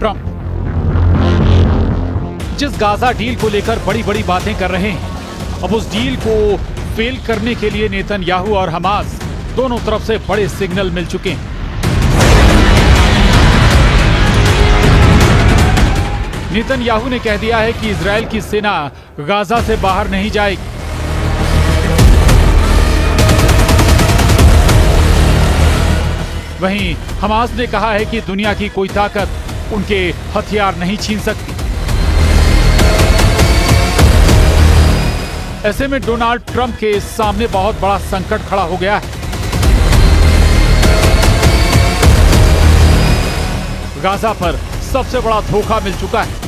Trump. जिस Gaza deal को लेकर बड़ी बड़ी बातें कर रहे हैं, अब उस डील को फेल करने के लिए नेतन्याहू और हमास दोनों तरफ से बड़े सिग्नल मिल चुके हैं। नेतन्याहू ने कह दिया है कि इजराइल की सेना गाजा से बाहर नहीं जाएगी। वहीं हमास ने कहा है कि दुनिया की कोई ताकत उनके हथियार नहीं छीन सकती। ऐसे में डोनाल्ड ट्रंप के सामने बहुत बड़ा संकट खड़ा हो गया है। गाजा पर सबसे बड़ा धोखा मिल चुका है।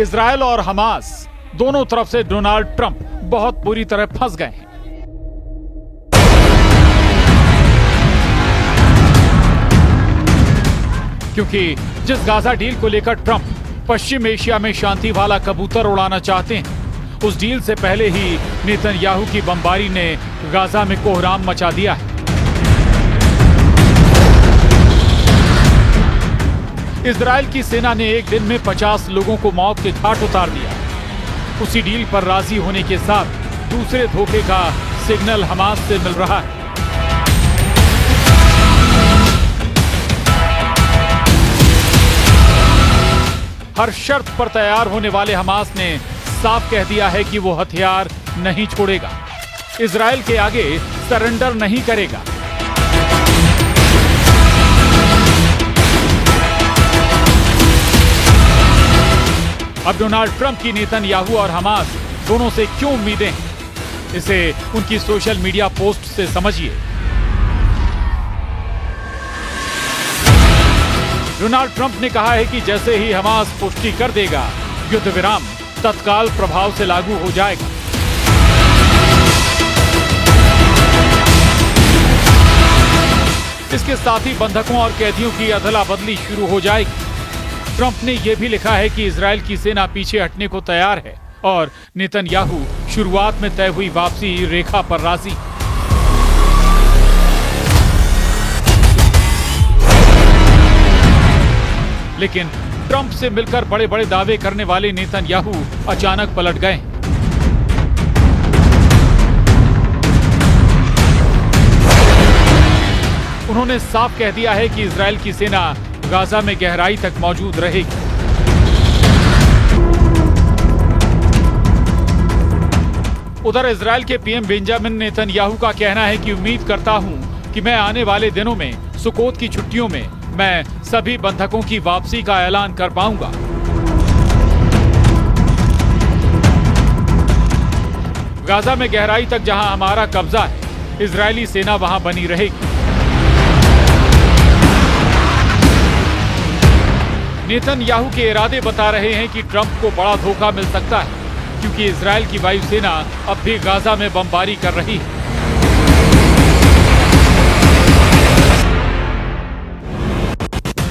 इजराइल और हमास दोनों तरफ से डोनाल्ड ट्रंप बहुत बुरी तरह फंस गए हैं। क्योंकि जिस गाजा डील को लेकर ट्रंप पश्चिम एशिया में शांति वाला कबूतर उड़ाना चाहते हैं, उस डील से पहले ही नेतन्याहू की बमबारी ने गाजा में कोहराम मचा दिया है। इजराइल की सेना ने एक दिन में 50 लोगों को मौत के घाट उतार दिया। उसी डील पर राजी होने के साथ दूसरे धोखे का सिग्नल हमास से मिल रहा है। हर शर्त पर तैयार होने वाले हमास ने साफ कह दिया है कि वो हथियार नहीं छोड़ेगा, इजराइल के आगे सरेंडर नहीं करेगा। अब डोनाल्ड ट्रंप की नेतन्याहू और हमास दोनों से क्यों उम्मीदें हैं, इसे उनकी सोशल मीडिया पोस्ट से समझिए। डोनाल्ड ट्रंप ने कहा है कि जैसे ही हमास पुष्टि कर देगा, युद्ध विराम तत्काल प्रभाव से लागू हो जाएगा। इसके साथ ही बंधकों और कैदियों की अदला बदली शुरू हो जाएगी। ट्रंप ने यह भी लिखा है कि इजराइल की सेना पीछे हटने को तैयार है और नेतन्याहू शुरुआत में तय हुई वापसी रेखा पर राजी। लेकिन ट्रंप से मिलकर बड़े बड़े दावे करने वाले नेतन्याहू अचानक पलट गए। उन्होंने साफ कह दिया है कि इजराइल की सेना गाजा में गहराई तक मौजूद रहेगी। उधर इजराइल के पीएम बेंजामिन नेतन्याहू का कहना है कि उम्मीद करता हूं कि मैं आने वाले दिनों में सुकोत की छुट्टियों में मैं सभी बंधकों की वापसी का ऐलान कर पाऊंगा। गाजा में गहराई तक जहां हमारा कब्जा है, इजरायली सेना वहां बनी रहेगी। नेतन्याहू के इरादे बता रहे हैं कि ट्रंप को बड़ा धोखा मिल सकता है, क्योंकि इजराइल की वायुसेना अब भी गाजा में बमबारी कर रही है।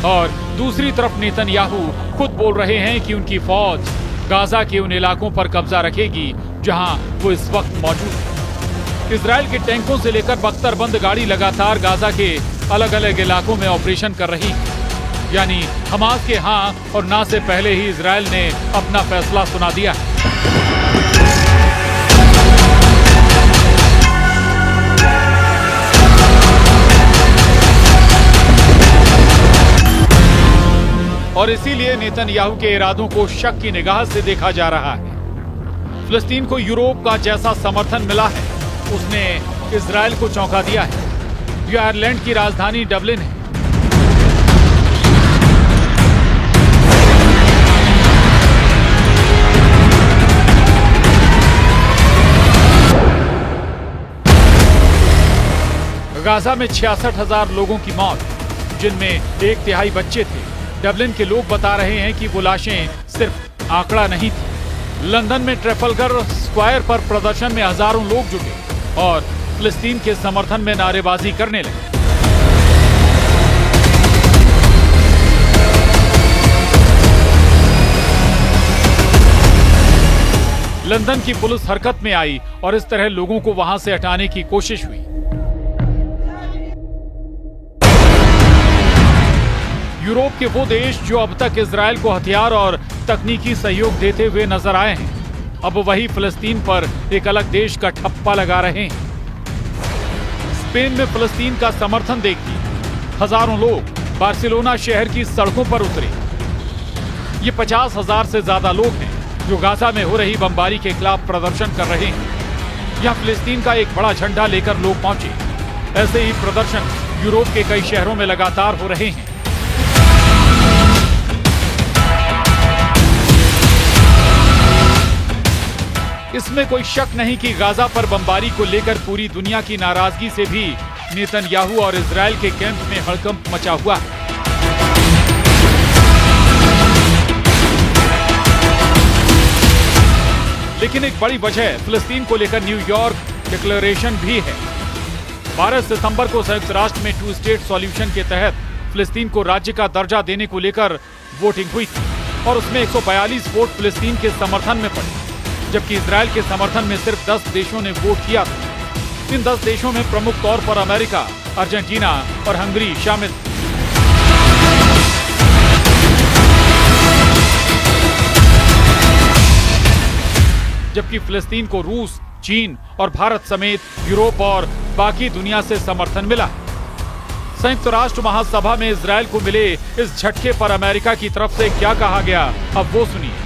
और दूसरी तरफ नेतन्याहू खुद बोल रहे हैं कि उनकी फौज गाजा के उन इलाकों पर कब्जा रखेगी जहां वो इस वक्त मौजूद है। इजराइल के टैंकों से लेकर बख्तरबंद गाड़ी लगातार गाजा के अलग अलग इलाकों में ऑपरेशन कर रही है। यानी हमास के हां और ना से पहले ही इजराइल ने अपना फैसला सुना दिया है। और इसीलिए नेतन्याहू के इरादों को शक की निगाह से देखा जा रहा है। फिलिस्तीन को यूरोप का जैसा समर्थन मिला है, उसने इजराइल को चौंका दिया है। यह आयरलैंड की राजधानी डबलिन है। गाजा में 66,000 लोगों की मौत, जिनमें 1/3 बच्चे थे। डबलिन के लोग बता रहे हैं कि वो लाशें सिर्फ आंकड़ा नहीं थी। लंदन में ट्रेफलगर स्क्वायर पर प्रदर्शन में हजारों लोग जुटे और फिलिस्तीन के समर्थन में नारेबाजी करने लगे। लंदन की पुलिस हरकत में आई और इस तरह लोगों को वहां से हटाने की कोशिश हुई। यूरोप के वो देश जो अब तक इजराइल को हथियार और तकनीकी सहयोग देते हुए नजर आए हैं, अब वही फिलिस्तीन पर एक अलग देश का ठप्पा लगा रहे हैं। स्पेन में फिलिस्तीन का समर्थन देखिए, हजारों लोग बार्सिलोना शहर की सड़कों पर उतरे। ये 50,000 से ज्यादा लोग हैं जो गाजा में हो रही बमबारी के खिलाफ प्रदर्शन कर रहे हैं। यहाँ फिलिस्तीन का एक बड़ा झंडा लेकर लोग पहुंचे। ऐसे ही प्रदर्शन यूरोप के कई शहरों में लगातार हो रहे हैं। इसमें कोई शक नहीं कि गाजा पर बमबारी को लेकर पूरी दुनिया की नाराजगी से भी नेतन्याहू और इजराइल के कैंप में हड़कंप मचा हुआ है। लेकिन एक बड़ी वजह फिलिस्तीन को लेकर न्यूयॉर्क डिक्लेरेशन भी है। 12 सितंबर को संयुक्त राष्ट्र में 2 स्टेट सॉल्यूशन के तहत फिलिस्तीन को राज्य का दर्जा देने को लेकर वोटिंग हुई थी और उसमें 142 वोट फिलिस्तीन के समर्थन में पड़े, जबकि इजराइल के समर्थन में सिर्फ 10 देशों ने वोट किया था। इन 10 देशों में प्रमुख तौर पर अमेरिका, अर्जेंटीना और हंगरी शामिल थे। जबकि फिलिस्तीन को रूस, चीन और भारत समेत यूरोप और बाकी दुनिया से समर्थन मिला। संयुक्त राष्ट्र महासभा में इजराइल को मिले इस झटके पर अमेरिका की तरफ से क्या कहा गया, अब वो सुनिए।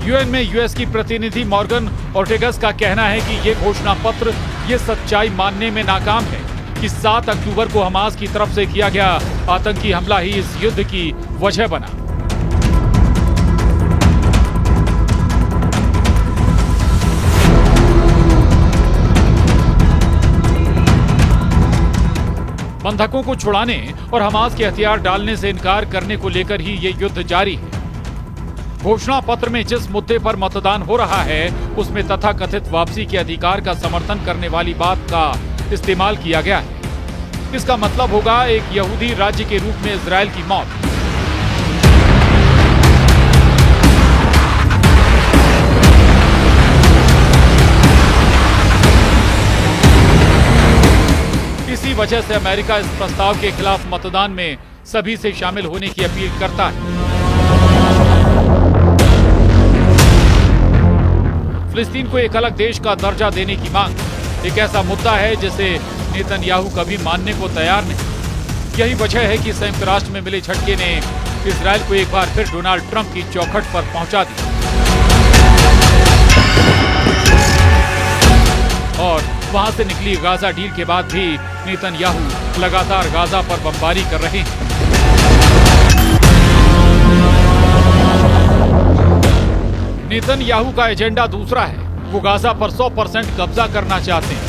यूएन में यूएस की प्रतिनिधि मॉर्गन ओर्टेगस का कहना है कि ये घोषणा पत्र ये सच्चाई मानने में नाकाम है कि 7 अक्टूबर को हमास की तरफ से किया गया आतंकी हमला ही इस युद्ध की वजह बना। बंधकों को छुड़ाने और हमास के हथियार डालने से इनकार करने को लेकर ही ये युद्ध जारी है। घोषणा पत्र में जिस मुद्दे पर मतदान हो रहा है, उसमें तथाकथित वापसी के अधिकार का समर्थन करने वाली बात का इस्तेमाल किया गया है। इसका मतलब होगा एक यहूदी राज्य के रूप में इजराइल की मौत। इसी वजह से अमेरिका इस प्रस्ताव के खिलाफ मतदान में सभी से शामिल होने की अपील करता है। फिलिस्तीन को एक अलग देश का दर्जा देने की मांग एक ऐसा मुद्दा है जिसे नेतन्याहू कभी मानने को तैयार नहीं। यही वजह है कि संयुक्त राष्ट्र में मिले झटके ने इजराइल को एक बार फिर डोनाल्ड ट्रंप की चौखट पर पहुंचा दिया और वहां से निकली गाजा डील के बाद भी नेतन्याहू लगातार गाजा पर बमबारी कर रहे हैं। नेतन्याहू का एजेंडा दूसरा है। वो गाजा पर 100% कब्जा करना चाहते हैं।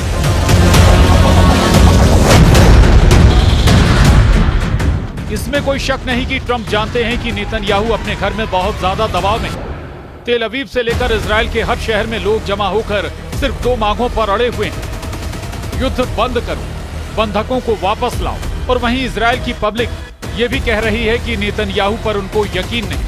इसमें कोई शक नहीं कि ट्रंप जानते हैं कि नेतन्याहू अपने घर में बहुत ज्यादा दबाव में है। तेल अवीव से लेकर इजराइल के हर शहर में लोग जमा होकर सिर्फ 2 मांगों पर अड़े हुए हैं। युद्ध बंद करो, बंधकों को वापस लाओ। और वहीं इजराइल की पब्लिक ये भी कह रही है कि नेतन्याहू पर उनको यकीन नहीं।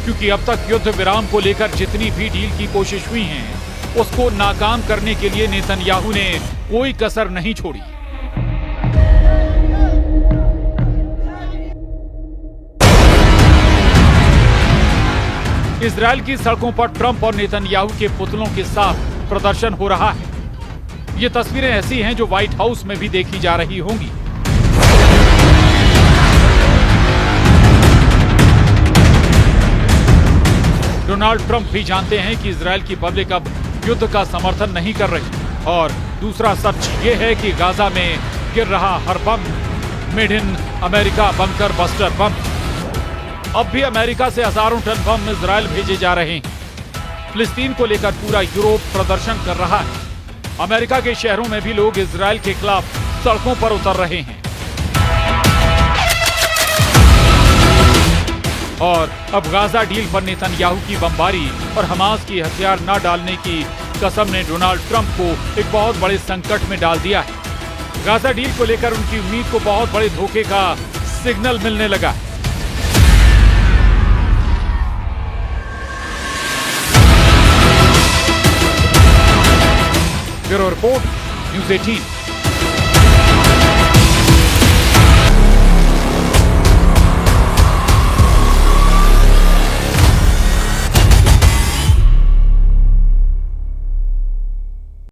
क्योंकि अब तक युद्ध विराम को लेकर जितनी भी डील की कोशिश हुई है, उसको नाकाम करने के लिए नेतन्याहू ने कोई कसर नहीं छोड़ी। इजराइल की सड़कों पर ट्रंप और नेतन्याहू के पुतलों के साथ प्रदर्शन हो रहा है। ये तस्वीरें ऐसी हैं जो व्हाइट हाउस में भी देखी जा रही होंगी। डोनाल्ड ट्रंप भी जानते हैं कि इजराइल की पब्लिक अब युद्ध का समर्थन नहीं कर रही और दूसरा सच ये है कि गाजा में गिर रहा हर bomb made in America bunker buster bomb. अब भी अमेरिका से हजारों टन बम इजराइल भेजे जा रहे हैं। फिलिस्तीन को लेकर पूरा यूरोप प्रदर्शन कर रहा है। अमेरिका के शहरों में भी लोग इजराइल के खिलाफ सड़कों पर उतर रहे हैं। और अब गाजा डील पर नेतन्याहू की बमबारी और हमास की हथियार न डालने की कसम ने डोनाल्ड ट्रंप को एक बहुत बड़े संकट में डाल दिया है। गाजा डील को लेकर उनकी उम्मीद को बहुत बड़े धोखे का सिग्नल मिलने लगा है। Bureau report, news 18।